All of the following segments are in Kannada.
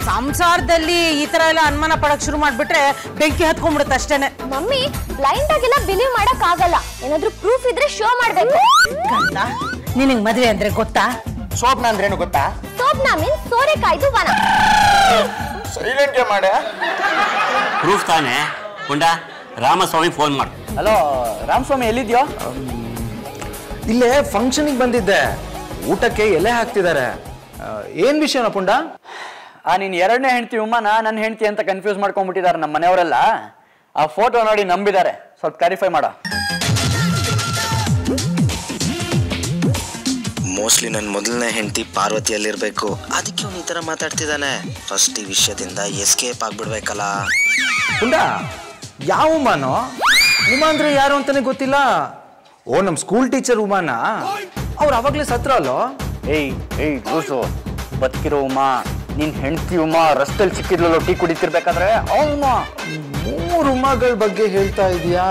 ಸಂಸಾರದಲ್ಲಿ ಈ ತರ ಎಲ್ಲ ಅನುಮಾನ ಪಡಕ್ ಶುರು ಮಾಡ್ಬಿಟ್ರೆ ಬೆಂಕಿ ಹತ್ಕೊಂಡ್ಬಿಡುತ್ತೆ ಅಷ್ಟೇನೆ. ಮಮ್ಮಿ ಬ್ಲೈಂಡ್ ಆಗೆಲ್ಲ ಬಿಲೀವ್ ಮಾಡಕ್ ಆಗಲ್ಲ. ಏನಾದ್ರೂ ಪ್ರೂಫ್ ಇದ್ರೆ ಶೋ ಮಾಡ್ಬೇಕು. ಗಂಡ ನಿನಗ್ ಮದ್ವೆ ಅಂದ್ರೆ ಗೊತ್ತಾ? ಸೋಪ್ನ ಅಂದ್ರೇನು ಗೊತ್ತಾ? ಸೋಪ್ನ ಮೀನ್ಸ್ ಸೋರೆಕಾಯ್ದು ವನ. ಸೈಲೆಂಟ್ ಮಾಡೆ. ಪ್ರೂಫ್ ತಾನೆ ಪುಂಡ. ರಾಮಸ್ವಾಮಿ ಫೋನ್ ಮಾಡು. ಹಲೋ ರಾಮಸ್ವಾಮಿ, ಎಲ್ಲಿದ್ಯೋ? ಇಲ್ಲೇ ಫಂಕ್ಷನಿಗೆ ಬಂದಿದ್ದೆ. ಊಟಕ್ಕೆ ಎಲೆ ಹಾಕ್ತಿದ್ದಾರೆ. ಏನ್ ವಿಷಯನ ಪುಂಡ? ನೀನ್ ಎರಡನೇ ಹೆಂಡತಿ ಉಮ್ಮನ ನನ್ನ ಹೆಂಡತಿ ಅಂತ ಕನ್ಫ್ಯೂಸ್ ಮಾಡ್ಕೊಂಡ್ಬಿಟ್ಟಿದ್ದಾರೆ ನಮ್ಮ ಮನೆಯವರೆಲ್ಲ. ಆ ಫೋಟೋ ನೋಡಿ ನಂಬಿದ್ದಾರೆ. ಸ್ವಲ್ಪ ಕ್ಲಾರಿಫೈ ಮಾಡ. ಮೋಸ್ಟ್ಲಿ ನನ್ನ ಮೊದಲನೇ ಹೆಂಡತಿ ಪಾರ್ವತಿಯಲ್ಲಿರ್ಬೇಕು. ಅದಕ್ಕೆ ಅವನು ಈ ತರ ಮಾತಾಡ್ತಿದ್ದಾನೆ. ಫಸ್ಟ್ ಈ ವಿಷಯದಿಂದ ಎಸ್ಕೇಪ್ ಆಗ್ಬಿಡ್ಬೇಕಲ್ಲ. ಪುಂಡ ಯಾವ ಉಮಾನೋ? ಉಮಾ ಅಂದ್ರೆ ಯಾರು ಅಂತಾನೆ ಗೊತ್ತಿಲ್ಲ. ಓ ನಮ್ ಸ್ಕೂಲ್ ಟೀಚರ್ ಉಮಾನ. ಅವ್ರು ಅವಾಗ್ಲೇ ಸತ್ರ ಅಲ್ಲೋ. ಏಯ್ ಲೂಸು, ಬದುಕಿರೋ ಉಮಾ, ನಿನ್ ಹೆಂಡತಿ ಉಮಾ ರಸ್ತೆಯಲ್ಲಿ ಸಿಕ್ಕಿದ್ಲಲ್ಲೋ ಟೀ ಕುಡಿತಿರ್ಬೇಕಾದ್ರೆ ಉಮಾ. 3 ಉಮಾಗಳ ಬಗ್ಗೆ ಹೇಳ್ತಾ ಇದೀಯಾ?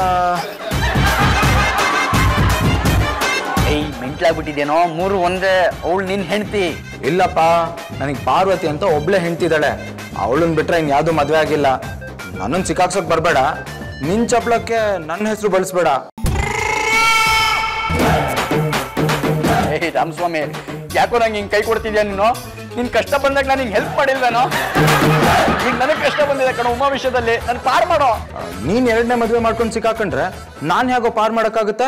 ಮೆಂಟ್ಲಾಗ್ಬಿಟ್ಟಿದೇನೋ? 3 ಒಂದೇ. ಅವಳು ನಿನ್ ಹೆಂಡತಿ? ಇಲ್ಲಪ್ಪ, ನನಗೆ ಪಾರ್ವತಿ ಅಂತ ಒಬ್ಳೆ ಹೆಂಡ್ತಿದ್ದಾಳೆ. ಅವಳನ್ ಬಿಟ್ರೆ ಇನ್ ಯಾವ್ದು ಮದ್ವೆ ಆಗಿಲ್ಲ. ನನ್ನನ್ ಸಿಕ್ಕಾಕ್ಸಕ್ ಬರ್ಬೇಡ. ನಿನ್ ಚಪ್ಲಕ್ಕೆ ನನ್ನ ಹೆಸರು ಬಳಸ್ಬೇಡ. ರಾಮಸ್ವಾಮಿ, ಯಾಕೋ ನಂಗೆ ಹಿಂಗ್ ಕೈ ಕೊಡ್ತಿದ್ಯಾ ನೀನು? ನಿನ್ ಕಷ್ಟ ಬಂದಾಗ ನಾನು ಹಿಂಗ್ ಹೆಲ್ಪ್ ಮಾಡಿಲ್ವೇನೋ? ಈಗ ನನಗೆ ಕಷ್ಟ ಬಂದಿದೆ ಕಣ ಉಮಾ ವಿಷಯದಲ್ಲಿ. ನನ್ ಪಾರ್ ಮಾಡೋ. ನೀನ್ 2ನೇ ಮದ್ವೆ ಮಾಡ್ಕೊಂಡು ಸಿಕ್ಕಾಕೊಂಡ್ರೆ ನಾನ್ ಹೇಗೋ ಪಾರ್ ಮಾಡಕ್ಕಾಗುತ್ತೆ?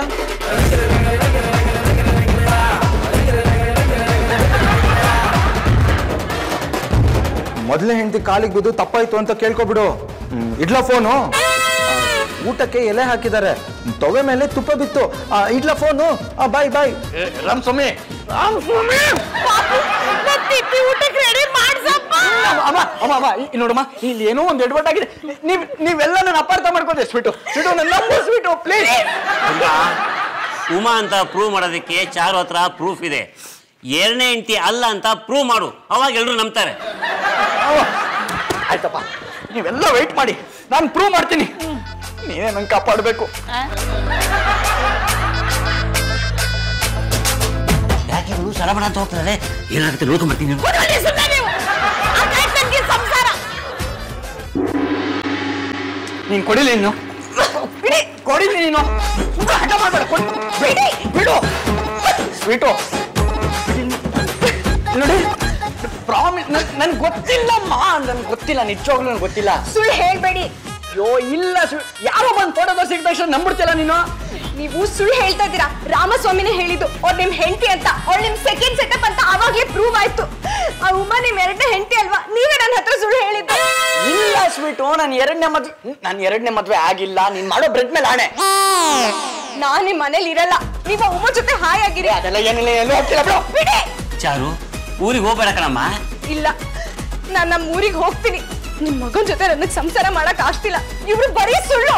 ಮೊದಲೇ ಹೆಂಡತಿ ಕಾಲಿಗೆ ಬಿದ್ದು ತಪ್ಪಾಯ್ತು ಅಂತ ಕೇಳ್ಕೊಬಿಡು. ಇಡ್ಲ ಫೋನು. ಊಟಕ್ಕೆ ಎಲೆ ಹಾಕಿದ್ದಾರೆ. ತೊವೆ ಮೇಲೆ ತುಪ್ಪ ಬಿತ್ತು. ಇಡ್ಲ ಫೋನು. ಬಾಯ್ ಬಾಯ್. ರಾಮಸ್ವಾಮಿ, ನೋಡಮ್ಮ, ಇಲ್ಲಿ ಏನೋ ಒಂದು ಎಡವಟ್ಟಾಗಿದೆ. ನೀವೆಲ್ಲ ನನ್ನ ಅಪಾರ್ಥ ಮಾಡ್ಕೊಂಡೆ. ಸ್ವೀಟು ನನ್ನ ಸ್ವೀಟು ಪ್ಲೀಸ್. ಉಮಾ ಅಂತ ಪ್ರೂವ್ ಮಾಡೋದಕ್ಕೆ ಚಾರು ಹತ್ರ ಪ್ರೂಫ್ ಇದೆ. 2ನೇ ಹೆಂಡತಿ ಅಲ್ಲ ಅಂತ ಪ್ರೂವ್ ಮಾಡು, ಅವಾಗ ಎಲ್ರು ನಂಬ್ತಾರೆ. ಆಯ್ತಪ್ಪ, ನೀವೆಲ್ಲ ವೆಯ್ಟ್ ಮಾಡಿ, ನಾನು ಪ್ರೂವ್ ಮಾಡ್ತೀನಿ. ನೀವೇ ನಂಗೆ ಕಾಪಾಡಬೇಕು. ಯಾಕೆ ಸರಬಡ ಅಂತ ಹೋಗ್ತಾರೆ? ಏನಾಗುತ್ತೆ ನೋಡ್ಕೊಂಡ್ಬರ್ತೀನಿ. ನೀನ್ ಕೊಡಿಲಿ, ನೀನು ಕೊಡಿಲಿ, ನೀನು ಹಠ ಮಾಡ್ಬೇಡ. ಬಿಡು ಸ್ವೀಟು. ನೋಡಿ, ಪ್ರಾಮಿಸ್, ನನ್ಗೆ ಗೊತ್ತಿಲ್ಲಮ್ಮ. ನನ್ಗೆ ಗೊತ್ತಿಲ್ಲ, ನಿಜವಾಗ್ಲೂ ನನ್ಗೆ ಗೊತ್ತಿಲ್ಲ. ಸುಳ್ಳು ಹೇಳ್ಬೇಡಿ. ಅಯ್ಯೋ ಇಲ್ಲ, ಯಾರೋ ಬಂದು ಫೋಟೋ ಸಿಕ್ಕ ತಕ್ಷಣ ನಂಬಿಡ್ತಿಲ್ಲ ನೀನು. ನೀವು ಸುಳ್ಳು ಹೇಳ್ತಾ ಇದ್ದೀರಾ. ರಾಮಸ್ವಾಮಿನೇ ಹೇಳಿದ್ದು ಅವ್ರು ನಿಮ್ ಹೆಂಡತಿ ಅಂತ. ಅವ್ಳು ನಿಮ್ ಸೆಕೆಂಡ್ ಸೆಟಪ್ ಅಂತ ಆವಾಗ್ಲೇ ಪ್ರೂವ್ ಆಯ್ತು. ಆ ಉಮಾ ನಿಮ್ 2ನೇ ಹೆಂಡತಿ ಅಲ್ವಾ? ನೀವೇ ನನ್ನ ಹತ್ರ ಸುಳ್ಳು ಹೇಳಿದ್ದು. ಇಲ್ಲ ಸ್ವೀಟು, ನಾನು 2ನೇ ಮದ್ವೆ ಆಗಿಲ್ಲ. ನೀನ್ ಮಾಡೋ ಬ್ರೆಡ್ ಮೇಲೆ ಆಣೆ. ನಾನ್ ನಿಮ್ ಮನೇಲಿ ಇರಲ್ಲ. ನೀವು ಆ ಉಮಾ ಜೊತೆ ಹಾಯ್ ಆಗಿರಿ. ಅದೆಲ್ಲ ಏನಿಲ್ಲ, ಎಲ್ಲೂ ಹೋಗ್ತಿಲ್ಲ ಬಿಡು. ಬಿಡಿ. ಚಾರು, ಊರಿಗೆ ಹೋಗ್ಬೇಡ ಕಣಮ್ಮ. ಇಲ್ಲ, ನಾನು ನಮ್ಮ ಊರಿಗೆ ಹೋಗ್ತೀನಿ. ನಿಮ್ ಮಗನ್ ಜೊತೆ ನನಗ್ ಸಂಸಾರ ಮಾಡಕ್ ಆಗ್ತಿಲ್ಲ. ಇವ್ರು ಬರೀ ಸುಳ್ಳು.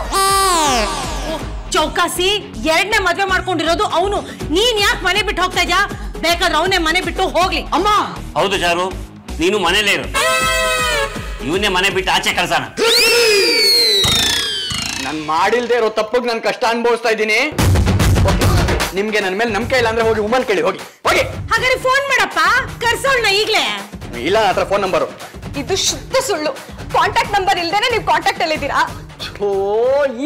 ಚೌಕಾಸಿ 2ನೇ ಮದ್ವೆ ಮಾಡ್ಕೊಂಡಿರೋದು ಅವನು. ನೀನ್ ಯಾಕೆ ಮನೆ ಬಿಟ್ಟು ಹೋಗ್ತಾ ಇದ್ಯಾ? ಬೇಕಾದ್ರೆ ಅವನೇ ಮನೆ ಬಿಟ್ಟು ಹೋಗ್ಲಿ. ಅಮ್ಮ, ಹೌದು ಚಾರು, ನೀನು ಮನೇಲೇ ಇರು. ಇವನ್ನೇ ಮನೆ ಬಿಟ್ಟು ಆಚೆ ಕಳ್ಸೋಣ. ನಾನು ಮಾಡಿಲ್ದೇ ಇರೋ ತಪ್ಪಿಗೆ ನಾನು ಕಷ್ಟ ಅನುಭವಿಸ್ತಾ ಇದ್ದೀನಿ. ನಿಮ್ಗೆ ನನ್ನ ಮೇಲೆ ನಂಬಿಕೆ ಇಲ್ಲ ಅಂದ್ರೆ ಹೋಗಿ ಉಮನ್ ಕೇಳಿ. ಹೋಗಿ. ಹಾಗಾದ್ರೆ ಫೋನ್ ಮಾಡಪ್ಪ, ಕರ್ಸೋಣ ಈಗ್ಲೇ. ಇಲ್ಲ, ನನ್ನ ಹತ್ರ ಫೋನ್ ನಂಬರು. ಇದು ಶುದ್ಧ ಸುಳ್ಳು. ಕಾಂಟ್ಯಾಕ್ಟ್ ನಂಬರ್ ಇಲ್ದೇನೆ ನೀವು ಕಾಂಟ್ಯಾಕ್ಟ್ ಅಲ್ಲಿ ಇದ್ದೀರಾ? ಓ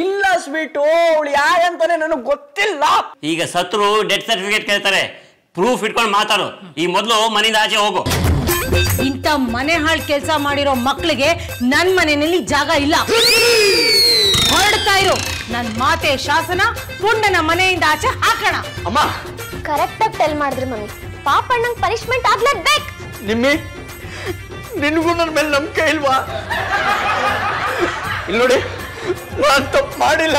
ಇಲ್ಲ ಸ್ವೀಟು, ಅವಳು ಯಾರಂತಾನೆ ನನಗೆ ಗೊತ್ತಿಲ್ಲ. ಈಗ ಸತ್ರು ಡೆತ್ ಸರ್ಟಿಫಿಕೇಟ್ ಕೇಳ್ತಾರೆ. ಪ್ರೂಫ್ ಇಟ್ಕೊಂಡು ಮಾತಾಡು. ಈ ಮೊದಲು ಮನೆಯಿಂದ ಆಚೆ ಹೋಗು. ಇಂಥ ಮನೆ ಹಾಳು ಕೆಲಸ ಮಾಡಿರೋ ಮಕ್ಕಳಿಗೆ ನನ್ ಮನೆಯಲ್ಲಿ ಜಾಗ ಇಲ್ಲ. ಹೊರಡ್ತಾ ಇರು. ನನ್ ಮಾತೆ ಶಾಸನ. ಪುಂಡನ ಮನೆಯಿಂದ ಆಚೆ ಹಾಕೋಣ. ಅಮ್ಮ, ಕರೆಕ್ಟ್ ಆಗಿ ಟೆಲ್ ಮಾಡಿದ್ರಿ ಮಮ್ಮಿ. ಪಾಪಣ್ಣಂಗ್ ಪನಿಷ್ಮೆಂಟ್ ಆಗ್ಲೇಬೇಕು. ನಿಮ್ಮಿ, ನಿನಗೂ ನನ್ನ ಮೇಲೆ ನಂಬಿಕೆ ಇಲ್ವಾ? ಇಲ್ಲಿ ನೋಡಿ, ನಾನು ತಪ್ಪು ಮಾಡಿಲ್ಲ.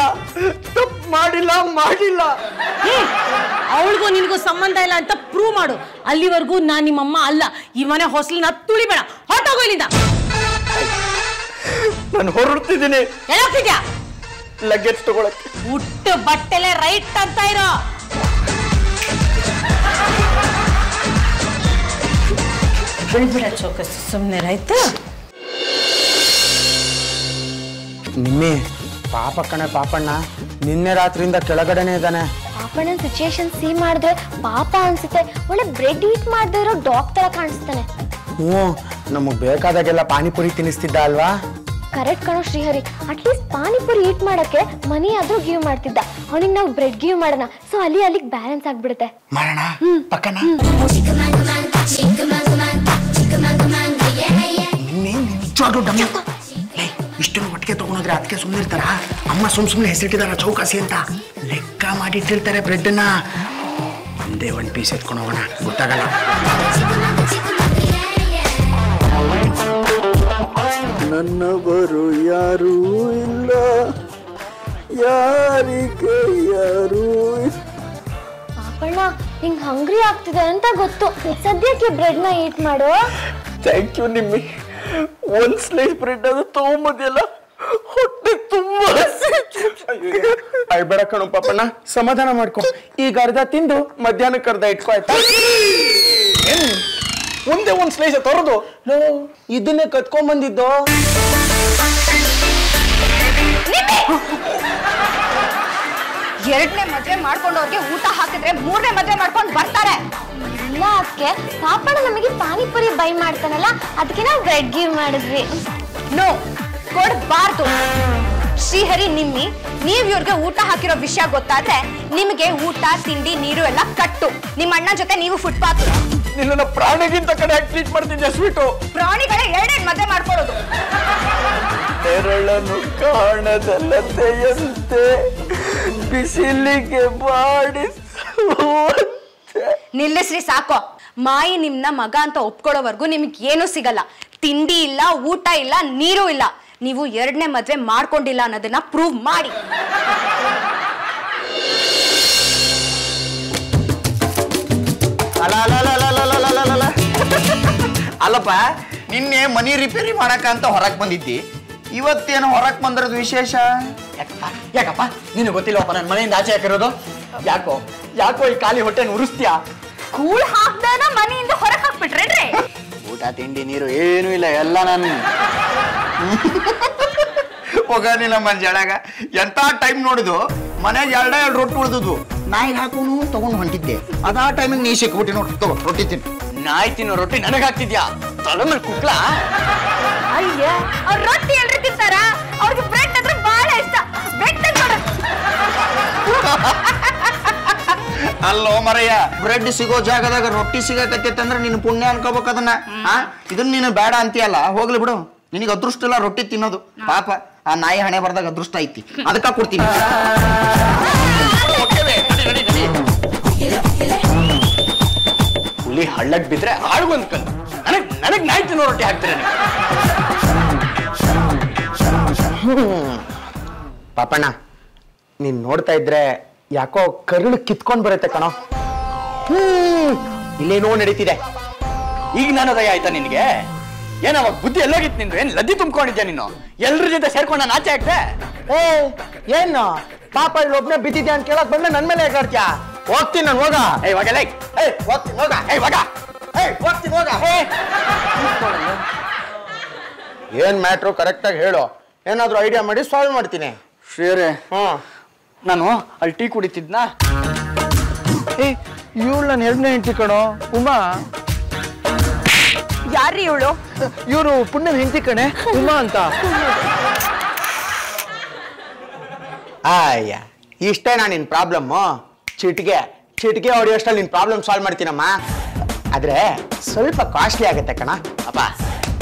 ಅವಳಿಗೂ ನಿನಗೂ ಸಂಬಂಧ ಇಲ್ಲ ಅಂತ ಪ್ರೂವ್ ಮಾಡು. ಅಲ್ಲಿವರೆಗೂ ನಾನ್ ನಿಮ್ಮಮ್ಮ ಅಲ್ಲ. ಈ ಮನೆ ಹೊಸಲನ್ನ ತುಳಿಬೇಡ. ಹೊರಟೋಗು ಇಲ್ಲಿಂದ. ನಾನು ಹೊರಡ್ತಿದ್ದೀನಿ. ಹೇಳೋಗ್ತಿದ್ಯಾ? ಲಗೇಜ್ ತಗೊಳಕ್ಕೆ. ಹುಟ್ಟು ಬಟ್ಟೆಲೆ ರೈಟ್ ಅಂತ ಇರೋ. ಚೌಕಸಿ ಸುಮ್ಮನೆ ರೈತ. ನಿಮ್ಮಿ, ಪಾಪಣ್ಣ ನಿನ್ನೆ ರಾತ್ರಿಯಿಂದ ಕೆಳಗಡೆನೆ ಇದ್ದಾನೆ. ಪಾಪಣ್ಣನ ಸಿಚುಯೇಷನ್ ಸಿ ಮಾಡಿದ್ರೆ ಪಾಪ ಅನ್ಸುತ್ತೆ. ಒಳ್ಳೆ ಬ್ರೆಡ್ ಈಟ್ ಮಾಡದೇ ಇರೋ ಡಾಗ್ ತರ ಕಾಣಿಸ್ತಾನೆ. ಹ್ಞೂ, ನಮಗ್ ಬೇಕಾದಾಗೆಲ್ಲ ಪಾನಿಪುರಿ ತಿನ್ನಿಸ್ತಿದ್ದ ಅಲ್ವಾ? ಕರೆಕ್ಟ್ ಕಣೋ ಶ್ರೀಹರಿ. ಅಟ್ಲೀಸ್ಟ್ ಪಾನಿಪುರಿ ಈಟ್ ಮಾಡಕ್ಕೆ ಮನಿ ಆದ್ರೂ ಗಿವ್ ಮಾಡ್ತಿದ್ದ. ಅವನಿಗೆ ನಾವು ಬ್ರೆಡ್ ಗಿವ್ ಮಾಡೋಣ. ಸೊ ಅಲ್ಲಿಗೆ ಬ್ಯಾಲೆನ್ಸ್ ಆಗ್ಬಿಡುತ್ತೆ. ಮಾಡೋಣ ಪಕ್ಕನ. ನಿಜವಾಗ್ಲೂ ಡಮ್ಮಿ ಇಷ್ಟನ್ನು ಒಟ್ಟಿಗೆ ತಗೊಂಡ್ರೆ ಅದಕ್ಕೆ ಸುಮ್ಮನೆ ಇರ್ತಾರ? ಅಮ್ಮ ಸುಮ್ಮನೆ ಹೆಸರಿಟ್ಟಿದಾರ ಚೌಕಾಸಿ ಅಂತ ಲೆಕ್ಕ ಮಾಡಿಟ್ಟಿರ್ತಾರೆ ಬ್ರೆಡ್ನ. ಒಂದೇ ಒಂದು ಪೀಸ್ ಎತ್ಕೊಂಡು ಹೋಗೋಣ, ಗೊತ್ತಾಗಲ್ಲ. ನನ್ನವರು ಯಾರೂ ಇಲ್ಲ, ಯಾರಿಗೆ ಯಾರೂ. ಪಾಪಣ್ಣ ನಿಂಗೆ ಹಂಗ್ರಿ ಆಗ್ತಿದೆ ಅಂತ ಗೊತ್ತು. ಸದ್ಯಕ್ಕೆ ಬ್ರೆಡ್ನ ಈಟ್ ಮಾಡು. Thank you Nimmi. ಒಂದ್ ಸ್ಲೈಸ್ ಬ್ರೆಡ್ ಅದು ತಗೊಂಬದಿಲ್ಲ, ಹೊಟ್ಟೆ ತುಂಬಾ ಬೇಡ ಕಣು ಪಾಪಣ್ಣ, ಸಮಾಧಾನ ಮಾಡ್ಕೊ. ಈಗ ಅರ್ಧ ತಿಂದು ಮಧ್ಯಾಹ್ನಕ್ಕೆ ಅರ್ಧ ಇಟ್ಕೋ ಆಯ್ತಾ? ಒಂದೇ ಒಂದ್ ಸ್ಲೈಸ್ ತೊರೆದು ಇದನ್ನೇ ಕತ್ಕೊಂಡ್ ಬಂದಿದ್ದು. ಎರಡನೇ ಮದ್ವೆ ಮಾಡ್ಕೊಂಡವ್ರಿಗೆ ಊಟ ಹಾಕಿದ್ರೆ ಮೂರನೇ ಮದ್ವೆ ಮಾಡ್ಕೊಂಡು ಬರ್ತಾರೆ. ಇಲ್ಲ ಅದಕ್ಕೆ ಪಾಪಣ್ಣ ನಮಗೆ ಪಾನಿಪುರಿ ಬೈ ಮಾಡ್ತಾನಲ್ಲ, ಅದಕ್ಕೆ ನಾವು ಬ್ರೆಡ್ ಗಿವ್ ಮಾಡಿದ್ವಿ. ನೋ, ಕೊಡಬಾರ್ದು. ಶ್ರೀಹರಿ ನಿಮ್ಮಿ, ನೀವ್ ಇವ್ರಿಗೆ ಊಟ ಹಾಕಿರೋ ವಿಷಯ ಗೊತ್ತಾದ್ರೆ ನಿಮಗೆ ಊಟ ತಿಂಡಿ ನೀರು ಎಲ್ಲ ಕಟ್ಟು. ನಿಮ್ಮ ಅಣ್ಣ ಜೊತೆ ನೀವು ಫುಟ್ಪಾತ್. ನಿನ್ನ ಪ್ರಾಣಿಗಿಂತ ಕಡೆ ಟ್ರೀಟ್ ಮಾಡ್ತಿದ್ದೆ. ಸ್ವೀಟು ಪ್ರಾಣಿಗಳೇ ಎರಡೆರಡು ಮದ್ವೆ ಮಾಡ್ಕೊಳ್ಳೋದು. ನೆರಳನ್ನು ಕಾಣದಲ್ಲತೆಯಂತೆ ಬಿಸಿಲಿಗೆ ಬಾಡಿ. ನಿಲ್ಲಿಸ್ರಿ ಸಾಕೋ. ಮಾಯಿ ನಿಮ್ನ ಮಗ ಅಂತ ಒಪ್ಕೊಳ್ಳೋವರೆಗೂ ನಿಮ್ಗೆ ಏನೂ ಸಿಗಲ್ಲ. ತಿಂಡಿ ಇಲ್ಲ, ಊಟ ಇಲ್ಲ, ನೀರು ಇಲ್ಲ. ನೀವು ಎರಡನೇ ಮದ್ವೆ ಮಾಡ್ಕೊಂಡಿಲ್ಲ ಅನ್ನೋದನ್ನ ಪ್ರೂವ್ ಮಾಡಿ. ಅಲ್ಲಪ್ಪ, ನಿನ್ನೆ ಮನಿ ರಿಪೇರಿ ಮಾಡಕಂತ ಹೊರಕ್ ಬಂದಿದ್ದಿ, ಇವತ್ತೇನು ಹೊರಕ್ ಬಂದಿರೋದು ವಿಶೇಷ? ಯಾಕಪ್ಪ ನಿನಗೆ ಗೊತ್ತಿಲ್ಲಪ್ಪ ನನ್ನ ಮನೆಯಿಂದ ಆಚೆ ಹಾಕಿರೋದು? ಯಾಕೋ ಈ ಖಾಲಿ ಹೊಟ್ಟೆನ ಉರಿಸ್ತೀಯಾ? ಕೂಳ್ ಹಾಕ್ದಾನ ಮನೆಯಿಂದ ಹೊರಗೆ ಹಾಕ್ಬಿಟ್ರೇನ್ರಿ? ಊಟ ತಿಂಡಿ ನೀರು ಏನೂ ಇಲ್ಲ, ಎಲ್ಲ ನಾನು ಹೋಗ ನಿನ್ನ ಮಂಜಾಳಾಗ. ಎಂತ ಟೈಮ್ ನೋಡಿದು ಮನೆಗೆ ಎರಡೇ ಎರಡು ರೊಟ್ಟಿ ಉಳಿದು ನಾಯಿಗೆ ಹಾಕೋನು ತಗೊಂಡು ಹೊಂಟಿದ್ದೆ. ಅದಾ ಟೈಮಿಗೆ ನೀ ಸಿಕ್ಬಿಟ್ಟಿ ನೋಡಿ. ತಗೋ ರೊಟ್ಟಿ ತಿನ್ನು. ನಾಯಿ ತಿನ್ನೋ ರೊಟ್ಟಿ ನನಗೆ ಹಾಕ್ತಿದ್ಯಾ? ತಲೆ ಮೇಲೆ ಕುಕ್ಲ. ಅಯ್ಯ, ಅವ್ರ ರೊಟ್ಟಿ ಎಲ್ರಿ ತಿಂತಾರ? ಅವ್ರಿಗೆ ಬ್ರೆಡ್ ಅಂದ್ರೆ ಬಹಳ ಇಷ್ಟ. ಬ್ರೆಡ್ ತಂದ್ಕೊಡು. ಅಲ್ಲೋ ಮರಯ್ಯ, ಬ್ರೆಡ್ ಸಿಗೋ ಜಾಗದಾಗ ರೊಟ್ಟಿ ಸಿಗಕತ್ತೈತಂದ್ರೆ ನೀನು ಪುಣ್ಯ ಅನ್ಕೋಬೇಕು ಅದನ್ನ. ಇದನ್ನ ನೀನು ಬೇಡ ಅಂತೀಯಲ್ಲ, ಹೋಗ್ಲಿ ಬಿಡು. ನಿನಗೆ ಅದೃಷ್ಟ ಇಲ್ಲ ರೊಟ್ಟಿ ತಿನ್ನೋದು. ಪಾಪ ಆ ನಾಯಿ ಹಣೆ ಬರ್ದಾಗ ಅದೃಷ್ಟ ಐತಿ, ಅದಕ್ಕ ಕೊಡ್ತೀನಿ. ಹುಲಿ ಹಳ್ಳಕ್ ಬಿದ್ರೆ ಆಳ್ಗೊಂದ್ ಕಲ್ಲು. ನನಗ್ ನಾಯಿ ತಿನ್ನೋ ರೊಟ್ಟಿ ಹಾಕ್ತೀರ? ಪಾಪಣ್ಣ, ನೀನ್ ನೋಡ್ತಾ ಇದ್ರೆ ಯಾಕೋ ಕರುಳು ಕಿತ್ಕೊಂಡ್ ಬರುತ್ತೆ ಕಣೋ. ಇಲ್ಲೇನೋ ನಡೀತಿದೆ. ಈಗ ನಾನು ದಯ ಆಯ್ತಾ ನಿನ್ಗೆ? ಏನವಾಗ ಬುದ್ಧಿ ಎಲ್ಲೋಗಿತ್ತು ನಿಂದು? ಏನ್ ಲದ್ದಿ ತುಂಬ್ಕೊಂಡಿದ್ಯಾ ನೀನು? ಎಲ್ರ ಜೊತೆ ಸೇರ್ಕೊಂಡು ನಾನು ಆಚೆ ಹಾಕ್ದೆ? ಏನು ಪಾಪ ಇಲ್ಲಿ ಒಬ್ನೇ ಬಿದ್ದಿದ್ಯಾ ಅಂತ ಕೇಳಕ್ ಬಂದ್ರೆ ನನ್ ಮೇಲೆ ಹೇಗಾಡ್ತೀಯ? ಹೋಗ್ತೀನಿ ನಾನು, ಹೋಗ. ಹೋಗ್ತೀನಿ, ಹೋಗ. ಹೋಗ್ತೀನಿ, ಹೋಗ. ಏನ್ ಮ್ಯಾಟ್ರು ಕರೆಕ್ಟ್ ಆಗಿ ಹೇಳು. ಏನಾದ್ರು ಐಡಿಯಾ ಮಾಡಿ ಸಾಲ್ವ್ ಮಾಡ್ತೀನಿ. ಶ್ರೀಯರೇ, ನಾನು ಅಲ್ಲಿ ಟೀ ಕುಡಿತಿದ್ನಾ? ಇವಳು ನನ್ನ ಎರಡನೇ ಹೆಂಡತಿ ಕಣೋ, ಉಮಾ. ಯಾರ್ರಿ ಇವಳು? ಇವರು ಪುಣ್ಯನ ಹೆಂಡತಿ ಕಣೆ, ಉಮಾ ಅಂತ. ಅಯ್ಯ, ಇಷ್ಟೇನಾ ನಿನ್ ಪ್ರಾಬ್ಲಮ್ಮು? ಚಿಟಿಕೆ ಹೊಡಿಯೋಷ್ಟಲ್ಲಿ ನಿನ್ ಪ್ರಾಬ್ಲಮ್ ಸಾಲ್ವ್ ಮಾಡ್ತೀನಮ್ಮ. ಆದ್ರೆ ಸ್ವಲ್ಪ ಕಾಸ್ಟ್ಲಿ ಆಗುತ್ತೆ ಕಣ. ಅಪ್ಪ,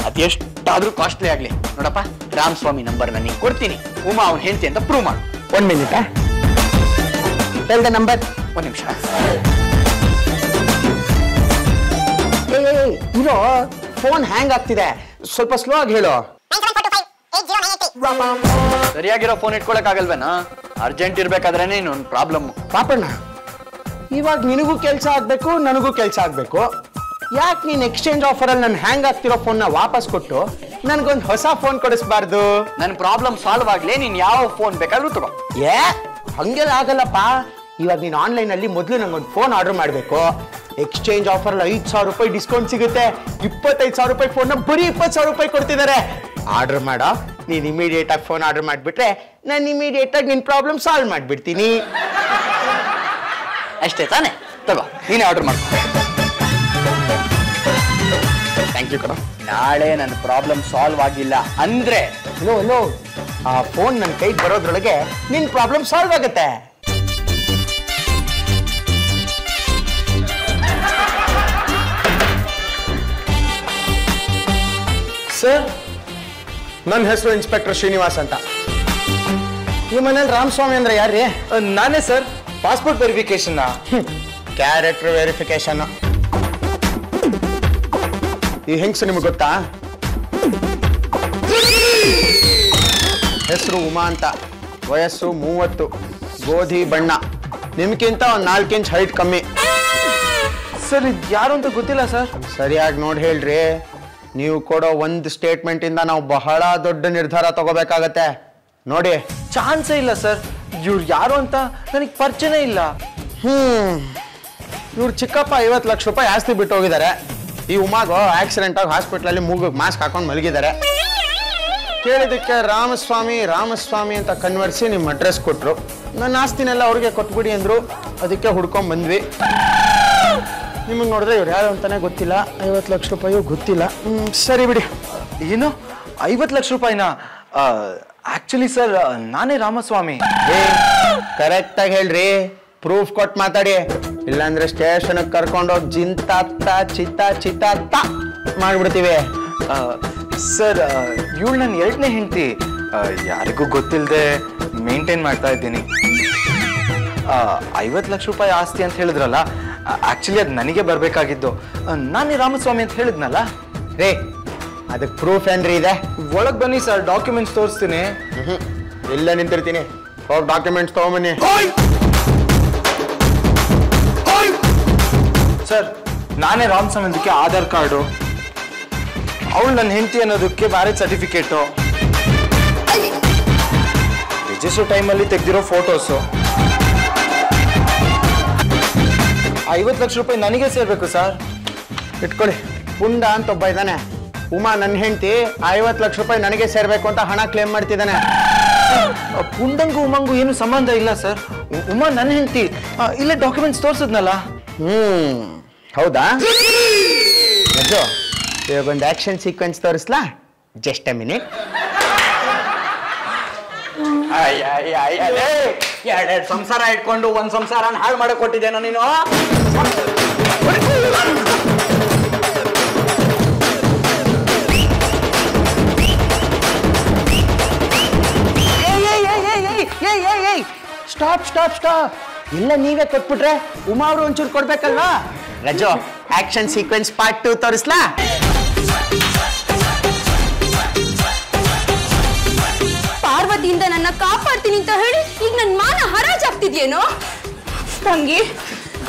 ಅದೆಷ್ಟಾದ್ರೂ ಕಾಸ್ಟ್ಲಿ ಆಗ್ಲಿ ನೋಡಪ್ಪ, ರಾಮಸ್ವಾಮಿ ನಂಬರ್ ನನಗೆ ಕೊಡ್ತೀನಿ. ಉಮಾ ಅವ್ನ ಹೆಂಡತಿ ಅಂತ ಪ್ರೂವ್ ಮಾಡು. 1 ಮಿನಿಟ್. Tell the number. 1 ನಿಮಿಷ. ಇರೋ ಫೋನ್ ಹ್ಯಾಂಗ್ ಆಗ್ತಿದೆ, ಸ್ವಲ್ಪ ಸ್ಲೋ ಆಗಿ ಹೇಳು. ಸರಿಯಾಗಿರೋ ಫೋನ್ ಇಟ್ಕೊಳಕ್ ಆಗಲ್ವೇನಾ? ಅರ್ಜೆಂಟ್ ಇರ್ಬೇಕಾದ್ರೇನೆ ಇನ್ನೊಂದು ಪ್ರಾಬ್ಲಮ್. ಪಾಪಣ್ಣ, ಇವಾಗ ನಿನಗೂ ಕೆಲಸ ಆಗ್ಬೇಕು, ನನಗೂ ಕೆಲಸ ಆಗ್ಬೇಕು. ಯಾಕೆ ನೀನ್ ಎಕ್ಸ್ಚೇಂಜ್ ಆಫರ್ ಅಲ್ಲಿ ನಾನು ಹ್ಯಾಂಗ್ ಆಗ್ತಿರೋ ಫೋನ್ ನ ವಾಪಸ್ ಕೊಟ್ಟು ನನ್ಗೊಂದು ಹೊಸ ಫೋನ್ ಕೊಡಿಸ್ಬಾರ್ದು? ನನ್ನ ಪ್ರಾಬ್ಲಮ್ ಸಾಲ್ವ್ ಆಗ್ಲಿ, ನೀನ್ ಯಾವ ಫೋನ್ ಬೇಕಾದ್ರೂ ತಗೋ. ಹಂಗೆಲ್ಲ ಆಗಲ್ಲಪ್ಪ. ಇವಾಗ ನೀನು ಆನ್ಲೈನ್ ಅಲ್ಲಿ ಮೊದಲು ನಂಗೊಂದು ಫೋನ್ ಆರ್ಡರ್ ಮಾಡಬೇಕು. ಎಕ್ಸ್ಚೇಂಜ್ ಆಫರ್ ಅಲ್ಲಿ 5,000 ರೂಪಾಯಿ ಡಿಸ್ಕೌಂಟ್ ಸಿಗುತ್ತೆ. 25,000 ರೂಪಾಯಿ ಫೋನ್ ನ ಬರೀ 20,000 ರೂಪಾಯಿ ಕೊಡ್ತಿದ್ದಾರೆ. ಆರ್ಡರ್ ಮಾಡೋ. ನೀನ್ ಇಮಿಡಿಯೇಟ್ ಆಗಿ ಫೋನ್ ಆರ್ಡರ್ ಮಾಡ್ಬಿಟ್ರೆ ನಾನು ಇಮಿಡಿಯೇಟ್ ಆಗಿ ನಿನ್ ಪ್ರಾಬ್ಲಮ್ ಸಾಲ್ವ್ ಮಾಡ್ಬಿಡ್ತೀನಿ. ಅಷ್ಟೇ ತಾನೆ? ತಗೋ, ನೀನೇ ಆರ್ಡರ್ ಮಾಡ್ಕೊ. ಥ್ಯಾಂಕ್ ಯು ಕಣ. ನಾಳೆ ನನ್ನ ಪ್ರಾಬ್ಲಮ್ ಸಾಲ್ವ್ ಆಗಿಲ್ಲ ಅಂದ್ರೆ ನೋ ಆ ಫೋನ್ ನನ್ನ ಕೈಗೆ ಬರೋದ್ರೊಳಗೆ ನಿನ್ ಪ್ರಾಬ್ಲಮ್ ಸಾಲ್ವ್ ಆಗುತ್ತೆ. ಸರ್, ನನ್ನ ಹೆಸರು ಇನ್ಸ್ಪೆಕ್ಟರ್ ಶ್ರೀನಿವಾಸ್ ಅಂತ. ಈ ಮನೇಲಿ ರಾಮಸ್ವಾಮಿ ಅಂದ್ರೆ ಯಾರ್ರೀ? ನಾನೇ sir. Passport verification, character verification. ಈ ಹೆಂಗ್ಸು ನಿಮ್ಗೆ ಗೊತ್ತಾ? ಹೆಸರು ಉಮಾ ಅಂತ, ವಯಸ್ಸು 30, ಗೋಧಿ ಬಣ್ಣ, ನಿಮ್ಗಿಂತ ಒಂದು 4 ಇಂಚ್ ಹೈಟ್ ಕಮ್ಮಿ. ಸರ್ ಇದು ಯಾರು ಅಂತ ಗೊತ್ತಿಲ್ಲ ಸರ್. ಸರಿಯಾಗಿ ನೋಡಿ ಹೇಳ್ರಿ. ನೀವು ಕೊಡೋ ಒಂದು ಸ್ಟೇಟ್ಮೆಂಟ್ ಇಂದ ನಾವು ಬಹಳ ದೊಡ್ಡ ನಿರ್ಧಾರ ತಗೋಬೇಕಾಗತ್ತೆ. ನೋಡಿ. ಚಾನ್ಸೇ ಇಲ್ಲ ಸರ್. ಇವ್ರು ಯಾರು ಅಂತ ನನಗೆ ಪರಿಚಯನೇ ಇಲ್ಲ. ಇವ್ರು ಚಿಕ್ಕಪ್ಪ 50 ಲಕ್ಷ ರೂಪಾಯಿ ಆಸ್ತಿ ಬಿಟ್ಟು ಹೋಗಿದ್ದಾರೆ. ಈ ಉಮಾಗೋ ಆಕ್ಸಿಡೆಂಟ್ ಆಗಿ ಹಾಸ್ಪಿಟ್ಲಲ್ಲಿ ಮೂಗಿಗೆ ಮಾಸ್ಕ್ ಹಾಕೊಂಡು ಮಲಗಿದ್ದಾರೆ. ಕೇಳಿದಕ್ಕೆ ರಾಮಸ್ವಾಮಿ ಅಂತ ಕನ್ವರ್ಸಿ ನಿಮ್ಮ ಅಡ್ರೆಸ್ ಕೊಟ್ಟರು. ನನ್ನ ಆಸ್ತಿನೆಲ್ಲ ಅವ್ರಿಗೆ ಕೊಟ್ಬಿಡಿ ಅಂದರು. ಅದಕ್ಕೆ ಹುಡ್ಕೊಂಡ್ ಬಂದ್ವಿ. ನಿಮಗೆ ನೋಡಿದ್ರೆ ಇವ್ರು ಯಾರು ಅಂತಾನೆ ಗೊತ್ತಿಲ್ಲ, 50 ಲಕ್ಷ ರೂಪಾಯಿ ಗೊತ್ತಿಲ್ಲ. ಸರಿ ಬಿಡಿ. ಏನು 50 ಲಕ್ಷ ರೂಪಾಯಿನ? ಆಕ್ಚುಲಿ ಸರ್ ನಾನೇ ರಾಮಸ್ವಾಮಿ. ಕರೆಕ್ಟಾಗಿ ಹೇಳ್ರಿ, ಪ್ರೂಫ್ ಕೊಟ್ಟು ಮಾತಾಡಿ. ಇಲ್ಲಾಂದ್ರೆ ಸ್ಟೇಷನ್ಗೆ ಕರ್ಕೊಂಡೋಗಿ ಜಿಂತಾತ್ತ ಚಿತ್ತ ಮಾಡ್ಬಿಡ್ತೀವಿ. ಸರ್ ಇವಳು ನನ್ನ 2ನೇ ಹೆಂಡತಿ. ಯಾರಿಗೂ ಗೊತ್ತಿಲ್ಲದೆ ಮೇಂಟೈನ್ ಮಾಡ್ತಾ ಇದ್ದೀನಿ. 50 ಲಕ್ಷ ರೂಪಾಯಿ ಆಸ್ತಿ ಅಂತ ಹೇಳಿದ್ರಲ್ಲ, ಆಕ್ಚುಲಿ ಅದು ನನಗೆ ಬರಬೇಕಾಗಿದ್ದು. ನಾನೇ ರಾಮಸ್ವಾಮಿ ಅಂತ ಹೇಳಿದ್ನಲ್ಲ ರೇ. ಅದಕ್ಕೆ ಪ್ರೂಫ್ ಏನ್ರಿ ಇದೆ? ಒಳಗೆ ಬನ್ನಿ ಸರ್, ಡಾಕ್ಯುಮೆಂಟ್ಸ್ ತೋರಿಸ್ತೀನಿ. ಇಲ್ಲ ನಿಂತಿರ್ತೀನಿ, ಹೋಗಿ ಡಾಕ್ಯುಮೆಂಟ್ಸ್ ತಗೊಂಬನ್ನಿ. ಸರ್ ನಾನೇ ರಾಮಸ್ವಾಮಿ ಅನ್ನೋದಕ್ಕೆ ಆಧಾರ್ ಕಾರ್ಡು, ಅವಳು ನನ್ನ ಹೆಂಡತಿ ಅನ್ನೋದಕ್ಕೆ ಮ್ಯಾರೇಜ್ ಸರ್ಟಿಫಿಕೇಟು, ರಿಜಿಸ್ಟರ್ ಟೈಮಲ್ಲಿ ತೆಗೆದಿರೋ ಫೋಟೋಸು. 50 ಲಕ್ಷ ರೂಪಾಯಿ ನನಗೆ ಸೇರ್ಬೇಕು ಸರ್. ಇಟ್ಕೊಳ್ಳಿ. ಪುಂಡ ಅಂತ ಒಬ್ಬ ಇದ್ದಾನೆ, ಉಮಾ ನನ್ನ ಹೆಂಡತಿ, 50 ಲಕ್ಷ ರೂಪಾಯಿ ನನಗೆ ಸೇರ್ಬೇಕು ಅಂತ ಹಣ ಕ್ಲೇಮ್ ಮಾಡ್ತಿದ್ದಾನೆ. ಪುಂಡಂಗೂ ಉಮಂಗೂ ಏನು ಸಂಬಂಧ ಇಲ್ಲ ಸರ್. ಉಮಾ ನನ್ನ ಹೆಂಡತಿ. ಇಲ್ಲೇ ಡಾಕ್ಯುಮೆಂಟ್ಸ್ ತೋರಿಸಿದ್ನಲ್ಲ. ಹೌದಾ? ರಜು, ಇವಾಗೊಂದು ಆಕ್ಷನ್ ಸೀಕ್ವೆನ್ಸ್ ತೋರಿಸ್ಲಾ? Just a minute. ಎರಡೆರಡು ಸಂಸಾರ ಇಟ್ಕೊಂಡು ಒಂದ್ ಸಂಸಾರನ ಹಾಳು ಮಾಡಕ್ ಕೊಟ್ಟಿದ್ದೇನೋ ನೀನು. ಸ್ಟಾಪ್. ಇಲ್ಲ ನೀವೇ ಕೊಟ್ಬಿಟ್ರೆ ಉಮಾ ಅವರು ಒಂಚೂರು ಕೊಡ್ಬೇಕಲ್ವಾ? ರಜು, ಆಕ್ಷನ್ ಸೀಕ್ವೆನ್ಸ್ ಪಾರ್ಟ್ 2 ತೋರಿಸ್ಲಾ? ಪಾರ್ವತಿಯಿಂದ ನನ್ನ ಕಾಪಾಡ್ತೀನಿ ಅಂತ ಹೇಳಿ ಈಗ ನನ್ನ ಮಾನ ಹರಾಜಾಗ್ತಿದ್ಯೇನೋ? ತಂಗಿ,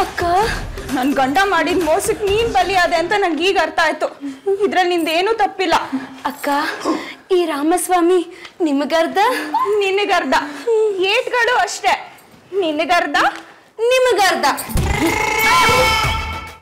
ಅಕ್ಕ, ನನ್ ಗಂಡ ಮಾಡಿದ ಮೋಸಕ್ಕೆ ನೀನ್ ಬಲಿಯಾದೆ ಅಂತ ನಂಗೆ ಈಗ ಅರ್ಥ ಆಯ್ತು. ಇದ್ರಲ್ಲಿ ನಿಂದೇನು ತಪ್ಪಿಲ್ಲ. ಅಕ್ಕ, ಈ ರಾಮಸ್ವಾಮಿ ನಿಮಗರ್ಧ ನಿನಗರ್ಧ. ಏಟ್ಗಳು ಅಷ್ಟೇ. ನಿನಗರ್ಧ ನಿಮಗರ್ಧ.